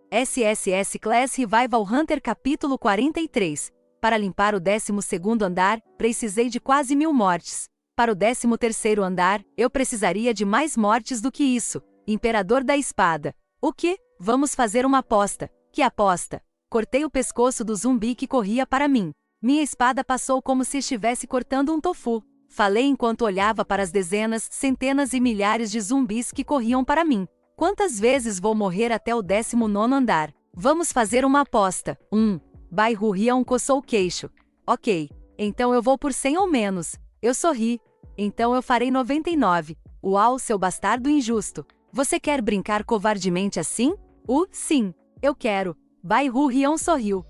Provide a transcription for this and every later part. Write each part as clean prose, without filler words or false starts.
SSS Class Revival Hunter capítulo 43. Para limpar o 12º andar, precisei de quase 1000 mortes. Para o 13º andar, eu precisaria de mais mortes do que isso. Imperador da Espada. O quê? Vamos fazer uma aposta. Que aposta? Cortei o pescoço do zumbi que corria para mim. Minha espada passou como se estivesse cortando um tofu. Falei enquanto olhava para as dezenas, centenas e milhares de zumbis que corriam para mim. Quantas vezes vou morrer até o 19º andar? Vamos fazer uma aposta. Bai Rion coçou o queixo. Ok. Então eu vou por 100 ou menos. Eu sorri. Então eu farei 99. Uau, seu bastardo injusto. Você quer brincar covardemente assim? Sim. Eu quero. Bai Rion sorriu.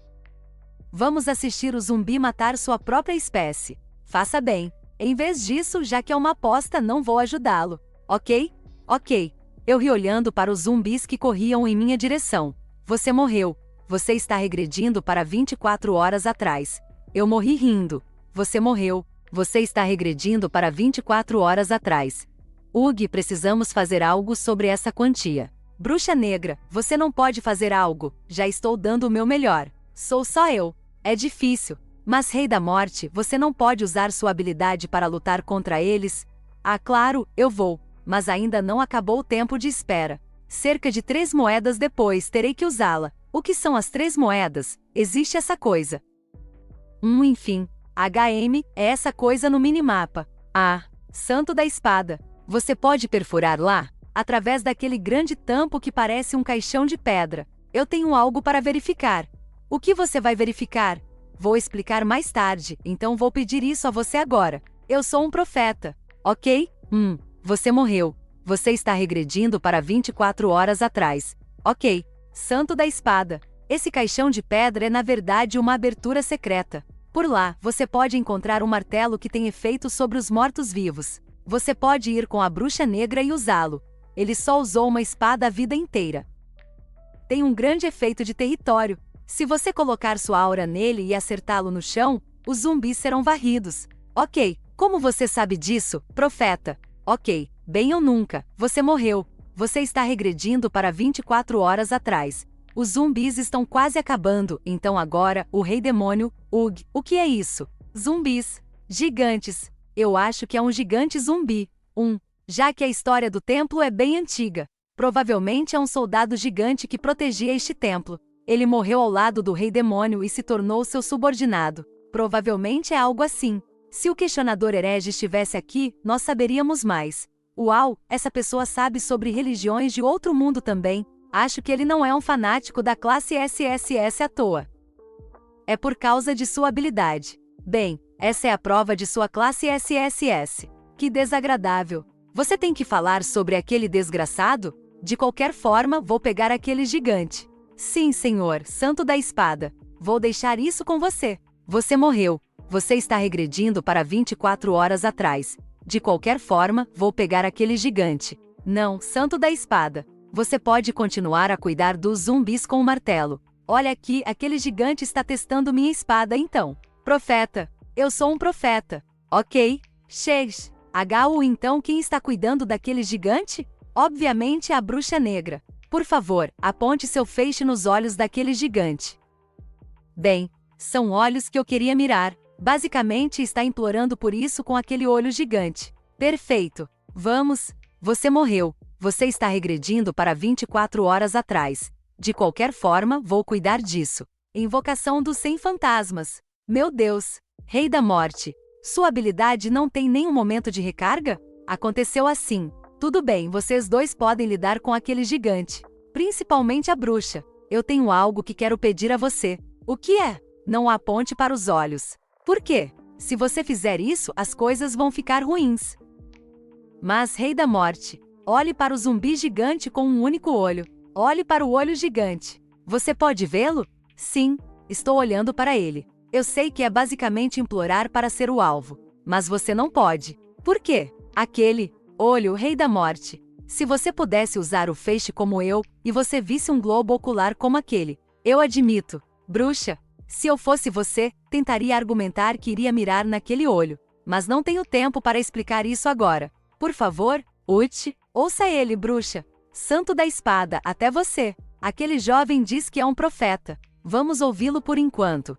Vamos assistir o zumbi matar sua própria espécie. Faça bem. Em vez disso, já que é uma aposta, não vou ajudá-lo. Ok? Ok. Eu ri olhando para os zumbis que corriam em minha direção. Você morreu. Você está regredindo para 24 horas atrás. Eu morri rindo. Você morreu. Você está regredindo para 24 horas atrás. Ugh, precisamos fazer algo sobre essa quantia. Bruxa Negra, você não pode fazer algo. Já estou dando o meu melhor. Sou só eu. É difícil. Mas Rei da Morte, você não pode usar sua habilidade para lutar contra eles? Ah, claro, eu vou. Mas ainda não acabou o tempo de espera. Cerca de 3 moedas depois terei que usá-la. O que são as 3 moedas? Existe essa coisa. Enfim. HM é essa coisa no minimapa. Ah, Santo da Espada. Você pode perfurar lá? Através daquele grande tampo que parece um caixão de pedra. Eu tenho algo para verificar. O que você vai verificar? Vou explicar mais tarde, então vou pedir isso a você agora. Eu sou um profeta. Ok? Você morreu. Você está regredindo para 24 horas atrás. Ok. Santo da Espada. Esse caixão de pedra é na verdade uma abertura secreta. Por lá, você pode encontrar um martelo que tem efeito sobre os mortos-vivos. Você pode ir com a Bruxa Negra e usá-lo. Ele só usou uma espada a vida inteira. Tem um grande efeito de território. Se você colocar sua aura nele e acertá-lo no chão, os zumbis serão varridos. Ok. Como você sabe disso, profeta? Ok. Bem ou nunca. Você morreu. Você está regredindo para 24 horas atrás. Os zumbis estão quase acabando, então agora, o Rei Demônio, Ugh, o que é isso? Zumbis. Gigantes. Eu acho que é um gigante zumbi. Já que a história do templo é bem antiga. Provavelmente é um soldado gigante que protegia este templo. Ele morreu ao lado do Rei Demônio e se tornou seu subordinado. Provavelmente é algo assim. Se o questionador herege estivesse aqui, nós saberíamos mais. Uau, essa pessoa sabe sobre religiões de outro mundo também. Acho que ele não é um fanático da classe SSS à toa. É por causa de sua habilidade. Bem, essa é a prova de sua classe SSS. Que desagradável. Você tem que falar sobre aquele desgraçado? De qualquer forma, vou pegar aquele gigante. Sim, senhor, Santo da Espada. Vou deixar isso com você. Você morreu. Você está regredindo para 24 horas atrás. De qualquer forma, vou pegar aquele gigante. Não, Santo da Espada. Você pode continuar a cuidar dos zumbis com o martelo. Olha aqui, aquele gigante está testando minha espada então. Profeta. Eu sou um profeta. Ok. Sheesh. HU então quem está cuidando daquele gigante? Obviamente a Bruxa Negra. Por favor, aponte seu feixe nos olhos daquele gigante. Bem, são olhos que eu queria mirar. Basicamente está implorando por isso com aquele olho gigante. Perfeito. Vamos. Você morreu. Você está regredindo para 24 horas atrás. De qualquer forma, vou cuidar disso. Invocação dos 100 fantasmas. Meu Deus. Rei da Morte. Sua habilidade não tem nenhum momento de recarga? Aconteceu assim. Tudo bem, vocês dois podem lidar com aquele gigante. Principalmente a bruxa. Eu tenho algo que quero pedir a você. O que é? Não aponte para os olhos. Por quê? Se você fizer isso, as coisas vão ficar ruins. Mas, Rei da Morte, olhe para o zumbi gigante com um único olho. Olhe para o olho gigante. Você pode vê-lo? Sim, estou olhando para ele. Eu sei que é basicamente implorar para ser o alvo. Mas você não pode. Por quê? Aquele olho, Rei da Morte. Se você pudesse usar o feixe como eu, e você visse um globo ocular como aquele. Eu admito. Bruxa, se eu fosse você, tentaria argumentar que iria mirar naquele olho. Mas não tenho tempo para explicar isso agora. Por favor, ouça ele, bruxa. Santo da Espada, até você. Aquele jovem diz que é um profeta. Vamos ouvi-lo por enquanto.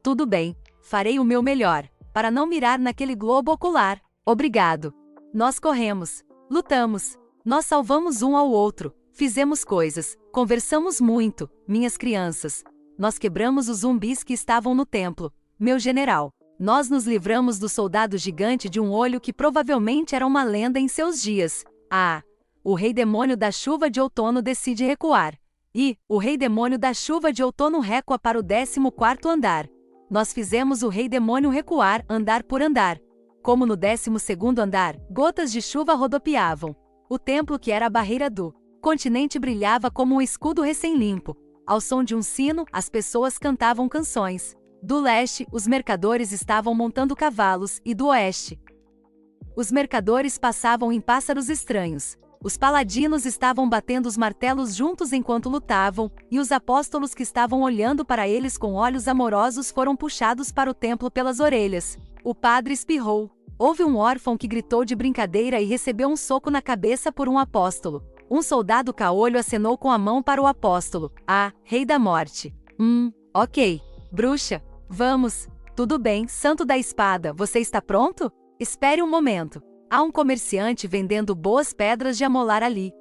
Tudo bem. Farei o meu melhor, para não mirar naquele globo ocular. Obrigado. Nós corremos. Lutamos. Nós salvamos um ao outro. Fizemos coisas. Conversamos muito, minhas crianças. Nós quebramos os zumbis que estavam no templo. Meu general. Nós nos livramos do soldado gigante de um olho que provavelmente era uma lenda em seus dias. O rei demônio da chuva de outono decide recuar. E o rei demônio da chuva de outono recua para o 14º andar. Nós fizemos o rei demônio recuar, andar por andar. Como no 12º andar, gotas de chuva rodopiavam. O templo, que era a barreira do continente, brilhava como um escudo recém-limpo. Ao som de um sino, as pessoas cantavam canções. Do leste, os mercadores estavam montando cavalos, e do oeste, os mercadores passavam em pássaros estranhos. Os paladinos estavam batendo os martelos juntos enquanto lutavam, e os apóstolos que estavam olhando para eles com olhos amorosos foram puxados para o templo pelas orelhas. O padre espirrou. Houve um órfão que gritou de brincadeira e recebeu um soco na cabeça por um apóstolo. Um soldado caolho acenou com a mão para o apóstolo. Rei da morte. Ok. Bruxa. Vamos. Tudo bem, santo da espada, você está pronto? Espere um momento. Há um comerciante vendendo boas pedras de amolar ali.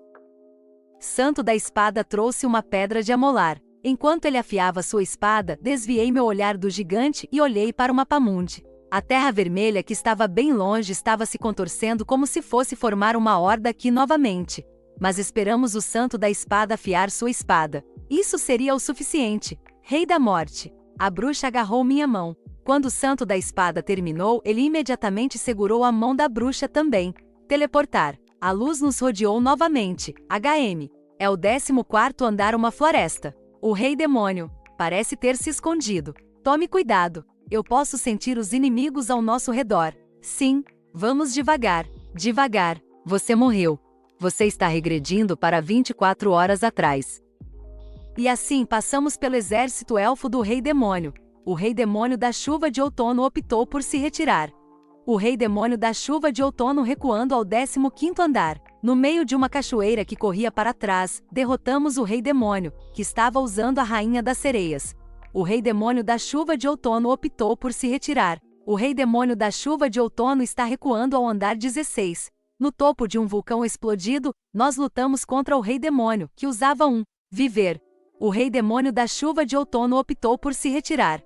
Santo da espada trouxe uma pedra de amolar. Enquanto ele afiava sua espada, desviei meu olhar do gigante e olhei para o Mapamundi. A terra vermelha, que estava bem longe, estava se contorcendo como se fosse formar uma horda aqui novamente. Mas esperamos o santo da espada afiar sua espada. Isso seria o suficiente. Rei da morte. A bruxa agarrou minha mão. Quando o santo da espada terminou, ele imediatamente segurou a mão da bruxa também. Teleportar. A luz nos rodeou novamente. HM. É o 14º andar, uma floresta. O rei demônio parece ter se escondido. Tome cuidado. Eu posso sentir os inimigos ao nosso redor. Sim. Vamos devagar. Devagar. Você morreu. Você está regredindo para 24 horas atrás. E assim passamos pelo exército elfo do rei demônio. O rei demônio da chuva de outono optou por se retirar. O rei demônio da chuva de outono recuando ao 15º andar. No meio de uma cachoeira que corria para trás, derrotamos o rei demônio, que estava usando a rainha das sereias. O rei demônio da chuva de outono optou por se retirar. O rei demônio da chuva de outono está recuando ao andar 16. No topo de um vulcão explodido, nós lutamos contra o rei demônio, que usava viver. O rei demônio da chuva de outono optou por se retirar.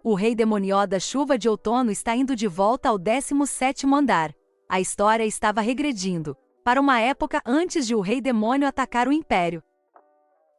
O rei demonió da chuva de outono está indo de volta ao 17º andar. A história estava regredindo para uma época antes de o rei demônio atacar o império.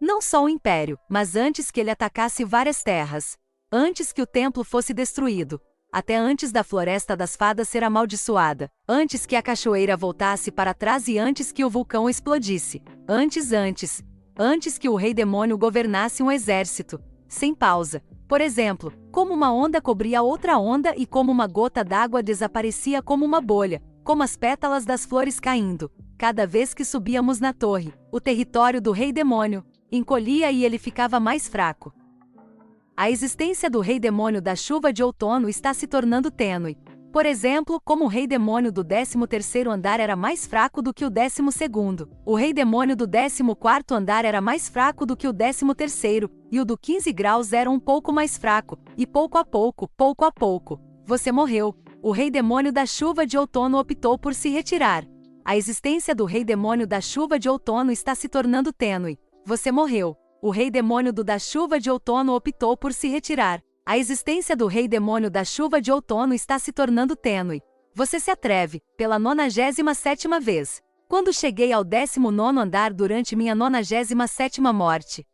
Não só o império, mas antes que ele atacasse várias terras. Antes que o templo fosse destruído. Até antes da floresta das fadas ser amaldiçoada. Antes que a cachoeira voltasse para trás e antes que o vulcão explodisse. Antes que o rei demônio governasse um exército. Sem pausa. Por exemplo, como uma onda cobria outra onda e como uma gota d'água desaparecia como uma bolha, como as pétalas das flores caindo. Cada vez que subíamos na torre, o território do rei demônio encolhia e ele ficava mais fraco. A existência do rei demônio da chuva de outono está se tornando tênue. Por exemplo, como o rei demônio do 13º andar era mais fraco do que o 12º, o rei demônio do 14º andar era mais fraco do que o 13º, e o do 15 graus era um pouco mais fraco, e pouco a pouco, você morreu. O rei demônio da chuva de outono optou por se retirar. A existência do rei demônio da chuva de outono está se tornando tênue. Você morreu. O rei demônio da chuva de outono optou por se retirar. A existência do rei demônio da chuva de outono está se tornando tênue. Você se atreve, pela 97ª vez. Quando cheguei ao 19º andar durante minha 97ª morte.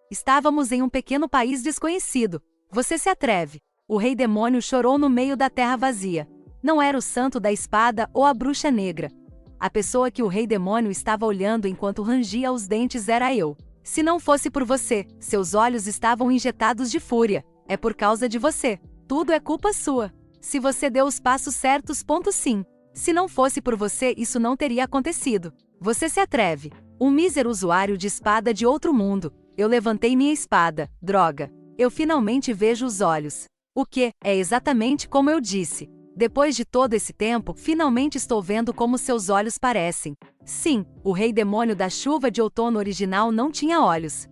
Estávamos em um pequeno país desconhecido. Você se atreve. O rei demônio chorou no meio da terra vazia. Não era o santo da espada ou a bruxa negra. A pessoa que o rei demônio estava olhando enquanto rangia os dentes era eu. Se não fosse por você, seus olhos estavam injetados de fúria. É por causa de você. Tudo é culpa sua. Se você deu os passos certos, sim. Se não fosse por você, isso não teria acontecido. Você se atreve. Um mísero usuário de espada de outro mundo. Eu levantei minha espada. Droga. Eu finalmente vejo os olhos. O que? É exatamente como eu disse. Depois de todo esse tempo, finalmente estou vendo como seus olhos parecem. Sim, o rei demônio da chuva de outono original não tinha olhos.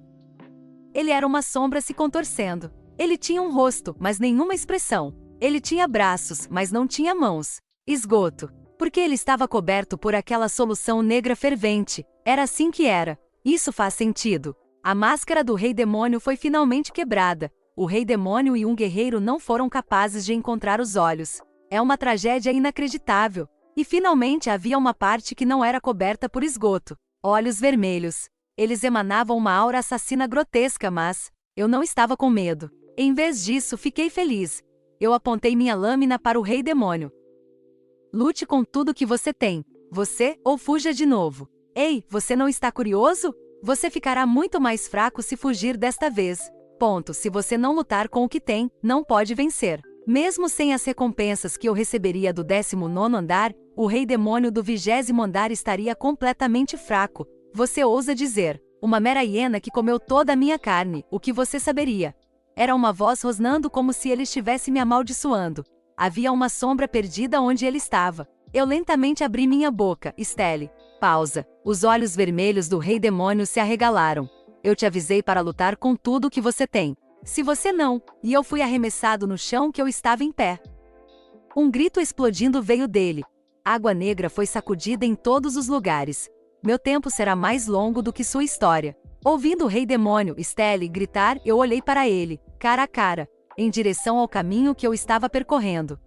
Ele era uma sombra se contorcendo. Ele tinha um rosto, mas nenhuma expressão. Ele tinha braços, mas não tinha mãos. Esgoto. Porque ele estava coberto por aquela solução negra fervente. Era assim que era. Isso faz sentido. A máscara do rei demônio foi finalmente quebrada. O rei demônio e um guerreiro não foram capazes de encontrar os olhos. É uma tragédia inacreditável. E finalmente havia uma parte que não era coberta por esgoto. Olhos vermelhos. Eles emanavam uma aura assassina grotesca, mas eu não estava com medo. Em vez disso, fiquei feliz. Eu apontei minha lâmina para o rei demônio. Lute com tudo que você tem. Você, ou fuja de novo. Ei, você não está curioso? Você ficará muito mais fraco se fugir desta vez. Ponto. Se você não lutar com o que tem, não pode vencer. Mesmo sem as recompensas que eu receberia do 19º andar, o rei demônio do 20º andar estaria completamente fraco. Você ousa dizer, uma mera hiena que comeu toda a minha carne, o que você saberia? Era uma voz rosnando como se ele estivesse me amaldiçoando. Havia uma sombra perdida onde ele estava. Eu lentamente abri minha boca, Stelle. Pausa. Os olhos vermelhos do rei demônio se arregalaram. Eu te avisei para lutar com tudo o que você tem. Se você não, e eu fui arremessado no chão que eu estava em pé. Um grito explodindo veio dele. Água negra foi sacudida em todos os lugares. Meu tempo será mais longo do que sua história. Ouvindo o rei demônio, Stelle, gritar, eu olhei para ele, cara a cara, em direção ao caminho que eu estava percorrendo.